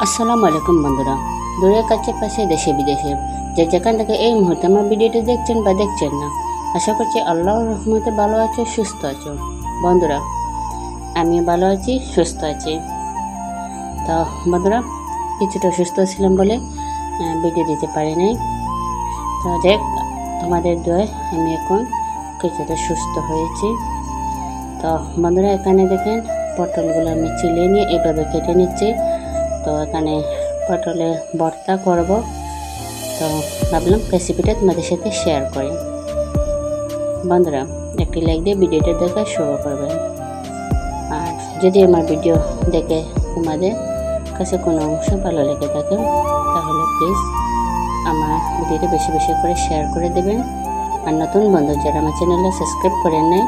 আসসালামু আলাইকুম বন্ধুরা, দূরের কাছে পাশে দেশে বিদেশে যে যেখান থেকে এই মুহূর্তে আমার ভিডিওটি দেখছেন বা দেখছেন না, আশা করছি আল্লাহর রহমতে ভালো আছো, সুস্থ আছো। বন্ধুরা, আমি ভালো আছি, সুস্থ আছি। তো বন্ধুরা, কিছুটা সুস্থ ছিলাম বলে ভিডিও দিতে পারি নাই। তো যাই, তোমাদের দোয়ায় আমি এখন কিছুটা সুস্থ হয়েছি। তো বন্ধুরা, এখানে দেখেন পটলগুলো আমি চিলিয়ে নিয়ে এভাবে কেটে নিচ্ছি। তো এখানে পটলে ভর্তা করব, তো ভাবলাম রেসিপিটা তোমাদের সাথে শেয়ার করি। বন্ধুরা, একটি লাইক দিয়ে ভিডিওটা দেখা শুরু করবেন। আর যদি আমার ভিডিও দেখে তোমাদের কাছে কোনো অংশ ভালো লেগে থাকে, তাহলে প্লিজ আমার ভিডিওটা বেশি বেশি করে শেয়ার করে দেবেন। আর নতুন বন্ধু যারা আমার চ্যানেলটা সাবস্ক্রাইব করে নেয়,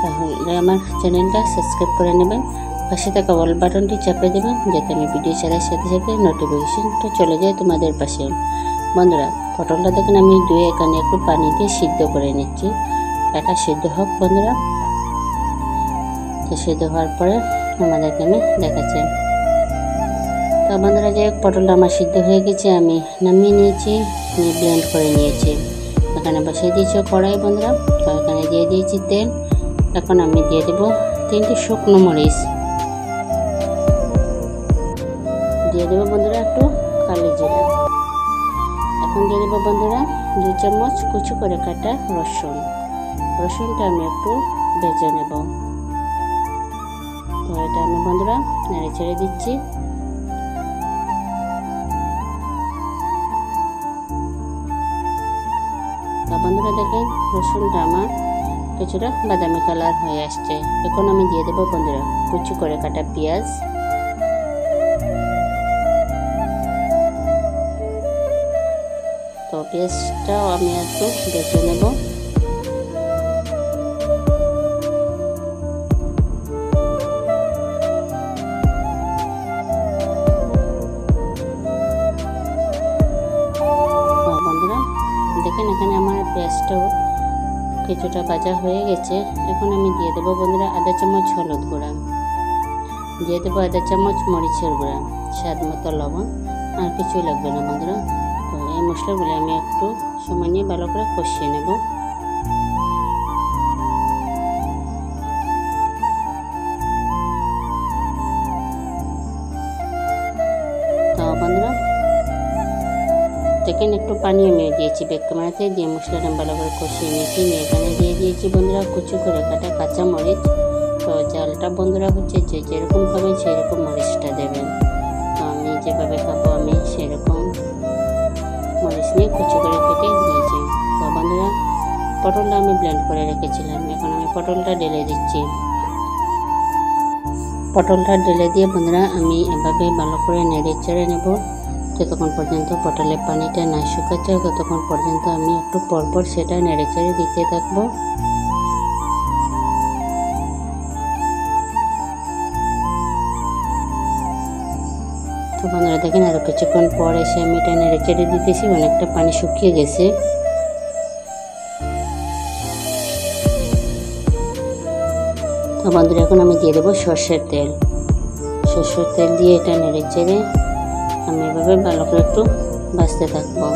তাহলে আমার চ্যানেলটা সাবস্ক্রাইব করে নেবেন। পাশে থাকা অল বাটনটি চাপে দেবেন, যাতে আমি ভিডিও ছাড়ার সাথে সাথে নোটিফিকেশনটা চলে যায় তোমাদের পাশে। বন্ধুরা, পটলটা দেখেন আমি ধুয়ে এখানে একটু পানি দিয়ে সিদ্ধ করে নিচ্ছি। এটা সিদ্ধ হোক বন্ধুরা। তো সিদ্ধ হওয়ার পরে আমাদেরকে আমি দেখাচ্ছি। তো বন্ধুরা, যে পটলটা আমার সিদ্ধ হয়ে গেছে, আমি নামিয়ে নিয়েছি, নিয়ে ব্লেন্ড করে নিয়েছি। এখানে বসিয়ে দিয়েছি কড়াই বন্ধুরা। তো এখানে দিয়ে দিয়েছি তেল। এখন আমি দিয়ে দেবো 3টি শুকনো মরিচ, দিয়ে দেবো বন্ধুরা একটু কালো জিরা। এখন দিয়ে দেবো বন্ধুরা 2 চামচ কুচি করে কাটা রসুন। রসুনটা আমি একটু ভেজে নেব। তো এটা আমি বন্ধুরা নেড়ে ছেড়ে দিচ্ছি। তো বন্ধুরা দেখেন রসুনটা আমার কিছুটা বাদামি কালার হয়ে আসছে। এখন আমি দিয়ে দেবো বন্ধুরা কুচি করে কাটা পেঁয়াজ। তো পেঁয়াজটাও আমি একটু বেছে নেব। বন্ধুরা দেখেন এখানে আমার পেঁয়াজটাও কিছুটা ভাজা হয়ে গেছে। এখন আমি দিয়ে দেবো বন্ধুরা আধা চামচ হলুদ গুঁড়া, দিয়ে দেবো আধা চামচ মরিচের গুঁড়া, স্বাদ মতো লবণ, আর কিছুই লাগবে না বন্ধুরা। তো এই মশলাগুলো আমি একটু সময় নিয়ে ভালো করে কষিয়ে নেব। তো বন্ধুরা দেখেন একটু পানি আমি দিয়েছি বেক কামাতে, দিয়ে মশলাটা ভালো করে কষিয়ে নিয়েছি। নিয়ে এখানে দিয়ে দিয়েছি বন্ধুরা কুচি করে কাটা কাঁচা মরিচ। তো জালটা বন্ধুরা হচ্ছে যে যেরকম খাবেন সেরকম মরিচটা দেবেন। তো আমি যেভাবে খাবো আমি সেরকম মরিচ নিয়ে কুচি করে কেটে দিয়েছি। তো বন্ধুরা, পটলটা আমি ব্লেন্ড করে রেখেছিলাম। এখন আমি পটলটা ঢেলে দিচ্ছি। পটলটা ঢেলে দিয়ে বন্ধুরা আমি এভাবে ভালো করে নেড়ে চেড়ে নেব। যতক্ষণ পর্যন্ত পটলের পানিটা না শুকাচ্ছে, ততক্ষণ পর্যন্ত আমি একটু পরপর সেটা নেড়ে চেড়ে দিতে থাকবো। তো বন্ধুরা দেখেন আরো কিছুক্ষণ পর এসে আমি এটা নেড়ে চেড়ে দিতেছি, অনেকটা পানি শুকিয়ে গেছে। তো বন্ধুরা এখন আমি দিয়ে দেবো সর্ষের তেল। সর্ষের তেল দিয়ে এটা নেড়ে চেড়ে আমি এভাবে ভালো করে একটু ভাজতে থাকবো।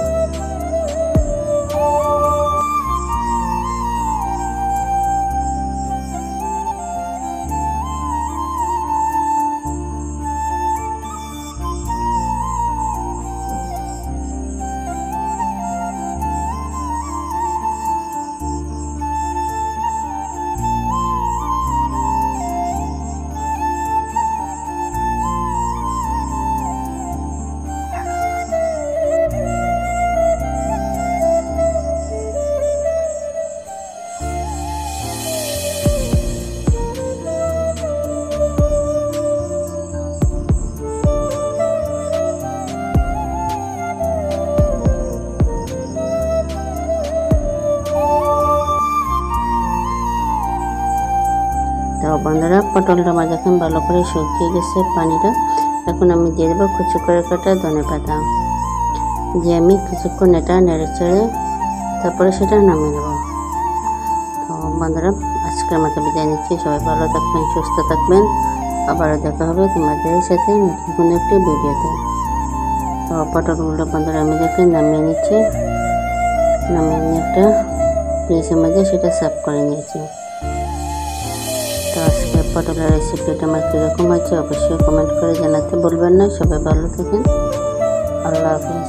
তো বন্ধুরা, পটলটা যখন ভালো করে শুকিয়ে গেছে পানিটা, এখন আমি দিয়ে দেবো কুচি করে কাটা ধনেপাতা, দিয়ে আমি কিছুক্ষণ এটা নেড়ে চেড়ে তারপরে সেটা নামিয়ে নেব। তো বন্ধুরা, আজকের মতো বিদায় নিচ্ছি। সবাই ভালো থাকবেন, সুস্থ থাকবেন। আবারও দেখা হবে তোমাদের সাথে নতুন কোনো একটি ভিডিওতে। তো পটলগুলো বন্ধুরা আমি দেখে নামিয়ে নিচ্ছি, নামিয়ে নিয়ে একটা পিসের মধ্যে সেটা সার্ভ করে নিয়েছি। তো আজকে পটলের রেসিপিটা আমার কীরকম হয়েছে অবশ্যই কমেন্ট করে জানাতে বলবেন না। সবাই ভালো থাকেন, আল্লাহ হাফেজ।